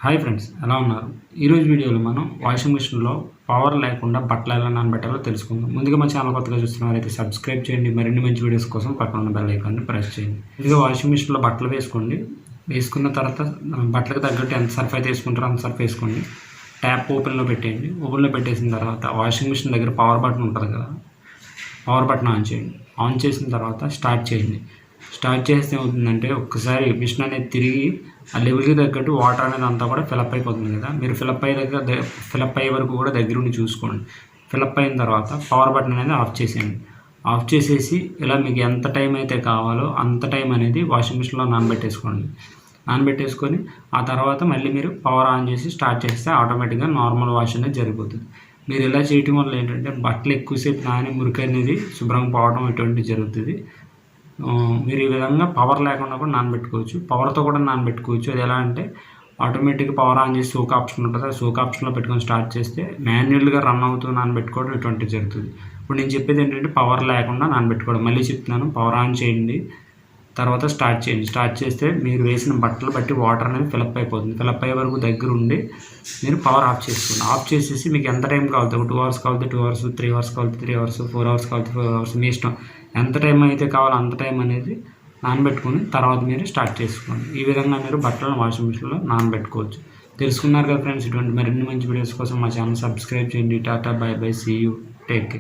Hi friends, ఎలా ఉన్నారు? ఈరోజు వీడియోలో మనం వాషింగ్ మిషన్లో పవర్ లేకుండా బట్టలు ఎలా నానబెట్టాలో తెలుసుకుందాం. ముందుగా మా ఛానల్ కొత్తగా చూస్తున్నారైతే సబ్స్క్రైబ్ చేయండి. మరిన్ని మంచి వీడియోస్ కోసం పక్కన ఉన్న బెల్ ఐకాన్ని ప్రెస్ చేయండి. ఇదిగో వాషింగ్ మిషన్లో బట్టలు వేసుకోండి. వేసుకున్న తర్వాత బట్టలకు తగ్గట్టు ఎంత సర్ఫ్ అయితే వేసుకుంటారో అంత సర్ఫ్ వేసుకోండి. ట్యాప్ ఓపెన్లో పెట్టేయండి. ఓపెన్లో పెట్టేసిన తర్వాత వాషింగ్ మిషన్ దగ్గర పవర్ బటన్ ఉంటుంది కదా, పవర్ బటన్ ఆన్ చేయండి. ఆన్ చేసిన తర్వాత స్టార్ట్ చేయండి. స్టార్ట్ చేస్తే ఏమవుతుందంటే ఒక్కసారి మిషన్ అనేది తిరిగి ఆ లెవెల్కి తగ్గట్టు వాటర్ అనేది అంతా కూడా ఫిలప్ అయిపోతుంది కదా. మీరు ఫిలప్ అయ్యే వరకు కూడా దగ్గరుండి చూసుకోండి. ఫిలప్ అయిన తర్వాత పవర్ బటన్ అనేది ఆఫ్ చేసేయండి. ఆఫ్ చేసేసి ఇలా మీకు ఎంత టైం అయితే కావాలో అంత టైం అనేది వాషింగ్ మిషన్లో నానబెట్టేసుకొని ఆ తర్వాత మళ్ళీ మీరు పవర్ ఆన్ చేసి స్టార్ట్ చేస్తే ఆటోమేటిక్గా నార్మల్ వాష్ అనేది జరిగిపోతుంది. మీరు ఇలా చేయటం వల్ల ఏంటంటే బట్టలు ఎక్కువసేపు నాని మురికి అనేది శుభ్రంగా పోవడం ఇటువంటివి జరుగుతుంది. మీరు ఈ విధంగా పవర్ లేకుండా కూడా నానబెట్టుకోవచ్చు, పవర్తో కూడా నానబెట్టుకోవచ్చు. అది ఎలా అంటే ఆటోమేటిక్గా పవర్ ఆన్ చేసి సోక్ ఆప్షన్ ఉంటుంది. ఆ సోక్ ఆప్షన్లో పెట్టుకొని స్టార్ట్ చేస్తే మాన్యువల్గా రన్ అవుతూ నానబెట్టుకోవడం ఇటువంటివి జరుగుతుంది. ఇప్పుడు నేను చెప్పేది ఏంటంటే పవర్ లేకుండా నానబెట్టుకోవడం. మళ్ళీ చెప్తున్నాను, పవర్ ఆన్ చేయండి, తర్వాత స్టార్ట్ చేయండి. స్టార్ట్ చేస్తే మీరు వేసిన బట్టలు బట్టి వాటర్ అనేది ఫిలప్ అయిపోతుంది. ఫిలప్ అయ్యే వరకు దగ్గర ఉండి మీరు పవర్ ఆఫ్ చేసుకోండి. ఆఫ్ చేసేసి మీకు ఎంత టైం కావాలి, 2 అవర్స్ కావాలి 2 అవర్స్, 3 అవర్స్ కావాలి 3 అవర్స్, 4 అవర్స్ కావాలి 4 అవర్స్, మీ ఇష్టం. ఎంత టైం అయితే కావాలో అంత టైం అనేది నానబెట్టుకొని తర్వాత మీరు స్టార్ట్ చేసుకోండి. ఈ విధంగా మీరు బట్టలను వాషింగ్ మిషన్లో నానబెట్టుకోవచ్చు. తెలుసుకున్నారు కదా ఫ్రెండ్స్. ఇటువంటి మరిన్ని మంచి వీడియోస్ కోసం మా ఛానల్ సబ్స్క్రైబ్ చేయండి. Tata, bye bye, see you, take care.